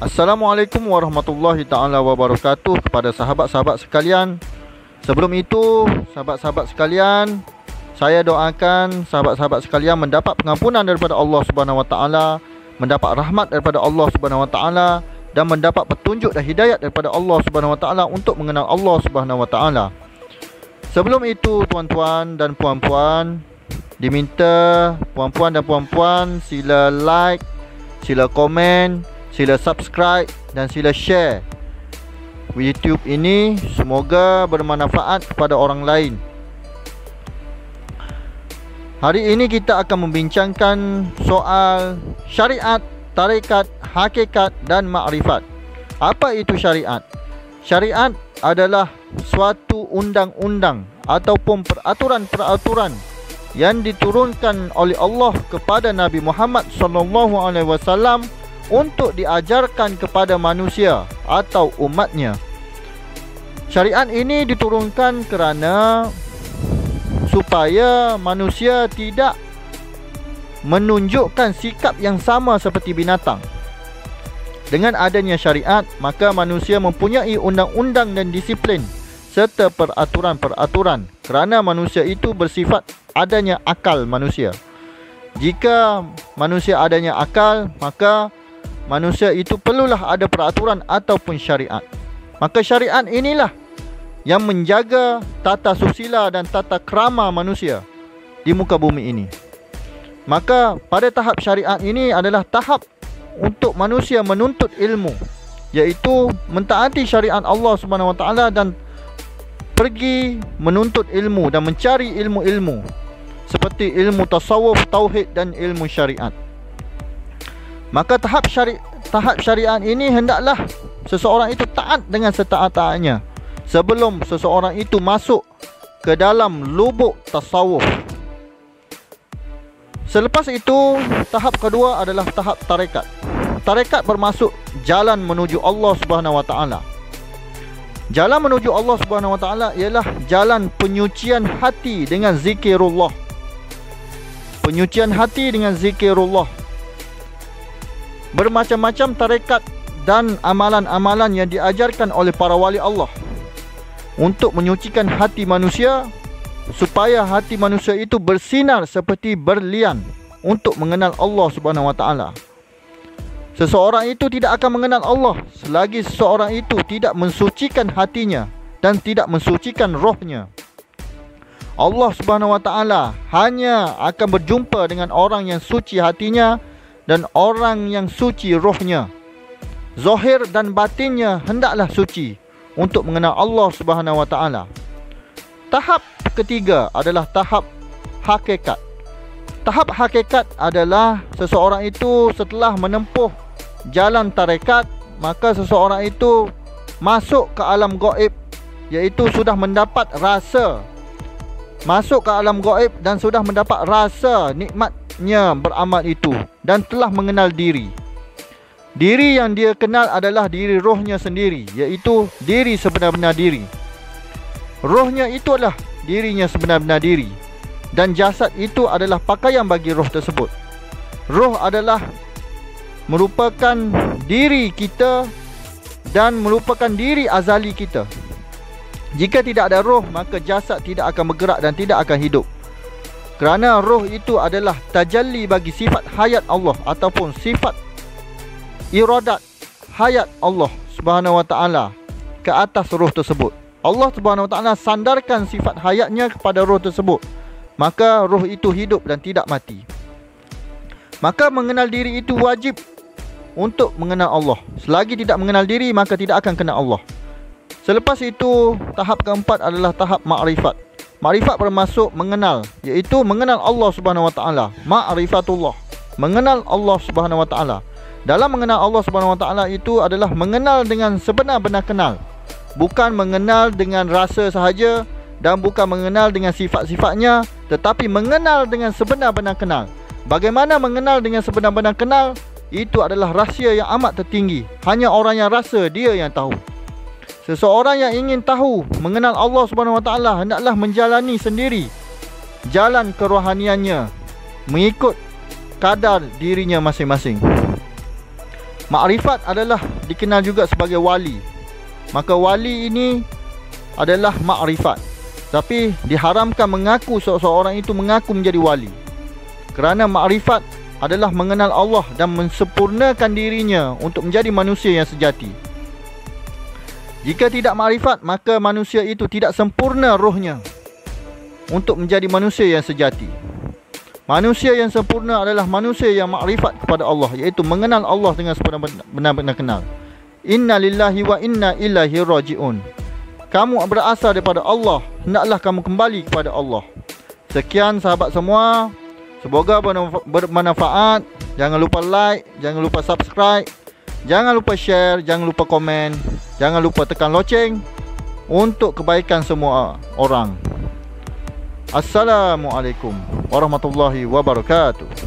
Assalamualaikum warahmatullahi ta'ala wabarakatuh kepada sahabat-sahabat sekalian. Sebelum itu, sahabat-sahabat sekalian, saya doakan sahabat-sahabat sekalian mendapat pengampunan daripada Allah Subhanahu Wa Taala, mendapat rahmat daripada Allah Subhanahu Wa Taala, dan mendapat petunjuk dan hidayat daripada Allah Subhanahu Wa Taala untuk mengenal Allah Subhanahu Wa Taala. Sebelum itu, tuan-tuan dan puan-puan, diminta puan-puan dan puan-puan sila like, sila komen, sila subscribe dan sila share YouTube ini. Semoga bermanfaat kepada orang lain. Hari ini kita akan membincangkan soal syariat, tarekat, hakikat dan makrifat. Apa itu syariat? Syariat adalah suatu undang-undang ataupun peraturan-peraturan yang diturunkan oleh Allah kepada Nabi Muhammad SAW untuk diajarkan kepada manusia atau umatnya. Syariat ini diturunkan kerana supaya manusia tidak menunjukkan sikap yang sama seperti binatang. Dengan adanya syariat, maka manusia mempunyai undang-undang dan disiplin serta peraturan-peraturan, kerana manusia itu bersifat adanya akal manusia. Jika manusia adanya akal, maka manusia itu perlulah ada peraturan ataupun syariat. Maka syariat inilah yang menjaga tata susila dan tata krama manusia di muka bumi ini. Maka pada tahap syariat ini adalah tahap untuk manusia menuntut ilmu, iaitu mentaati syariat Allah Subhanahu Wa Taala dan pergi menuntut ilmu dan mencari ilmu-ilmu seperti ilmu tasawuf, tauhid dan ilmu syariat. Maka tahap syariat ini hendaklah seseorang itu taat dengan setaat-taatnya sebelum seseorang itu masuk ke dalam lubuk tasawuf. Selepas itu, tahap kedua adalah tahap tarekat. Tarekat bermaksud jalan menuju Allah Subhanahu Wa Taala. Jalan menuju Allah Subhanahu Wa Taala ialah jalan penyucian hati dengan zikirullah. Penyucian hati dengan zikirullah. Bermacam-macam tarekat dan amalan-amalan yang diajarkan oleh para wali Allah untuk menyucikan hati manusia, supaya hati manusia itu bersinar seperti berlian untuk mengenal Allah Subhanahu Wa Taala. Seseorang itu tidak akan mengenal Allah selagi seseorang itu tidak mensucikan hatinya dan tidak mensucikan rohnya. Allah Subhanahu Wa Taala hanya akan berjumpa dengan orang yang suci hatinya dan orang yang suci rohnya. Zahir dan batinnya hendaklah suci untuk mengenal Allah Subhanahu Wa Taala. Tahap ketiga adalah tahap hakikat. Tahap hakikat adalah seseorang itu setelah menempuh jalan tarekat, maka seseorang itu masuk ke alam gaib, iaitu sudah mendapat rasa, masuk ke alam gaib dan sudah mendapat rasa nikmatnya beramal itu dan telah mengenal diri. Diri yang dia kenal adalah diri rohnya sendiri, iaitu diri sebenar-benar diri. Rohnya itu adalah dirinya sebenar-benar diri, dan jasad itu adalah pakaian bagi roh tersebut. Roh adalah merupakan diri kita dan merupakan diri azali kita. Jika tidak ada roh, maka jasad tidak akan bergerak dan tidak akan hidup. Kerana roh itu adalah tajalli bagi sifat hayat Allah ataupun sifat iradat hayat Allah Subhanahu Wa Taala ke atas roh tersebut. Allah Subhanahu Wa Taala sandarkan sifat hayatnya kepada roh tersebut, maka roh itu hidup dan tidak mati. Maka mengenal diri itu wajib untuk mengenal Allah. Selagi tidak mengenal diri, maka tidak akan kenal Allah. Selepas itu, tahap keempat adalah tahap makrifat. Makrifat bermaksud mengenal, iaitu mengenal Allah Subhanahu Wa Taala. Ma'rifatullah, mengenal Allah Subhanahu Wa Taala. Dalam mengenal Allah Subhanahu Wa Taala itu adalah mengenal dengan sebenar-benar kenal, bukan mengenal dengan rasa sahaja dan bukan mengenal dengan sifat-sifatnya, tetapi mengenal dengan sebenar-benar kenal. Bagaimana mengenal dengan sebenar-benar kenal? Itu adalah rahsia yang amat tertinggi. Hanya orang yang rasa, dia yang tahu. Seseorang yang ingin tahu mengenal Allah Subhanahu Wa Taala hendaklah menjalani sendiri jalan kerohaniannya mengikut kadar dirinya masing-masing. Makrifat adalah dikenal juga sebagai wali. Maka wali ini adalah makrifat. Tapi diharamkan mengaku seseorang itu mengaku menjadi wali. Kerana makrifat adalah mengenal Allah dan mensempurnakan dirinya untuk menjadi manusia yang sejati. Jika tidak makrifat, maka manusia itu tidak sempurna rohnya untuk menjadi manusia yang sejati. Manusia yang sempurna adalah manusia yang makrifat kepada Allah, iaitu mengenal Allah dengan benar-benar kenal. Inna lillahi wa inna ilaihi raji'un. Kamu berasal daripada Allah, hendaklah kamu kembali kepada Allah. Sekian sahabat semua, semoga bermanfaat. Jangan lupa like, jangan lupa subscribe, jangan lupa share, jangan lupa komen, jangan lupa tekan loceng untuk kebaikan semua orang. Assalamualaikum warahmatullahi wabarakatuh.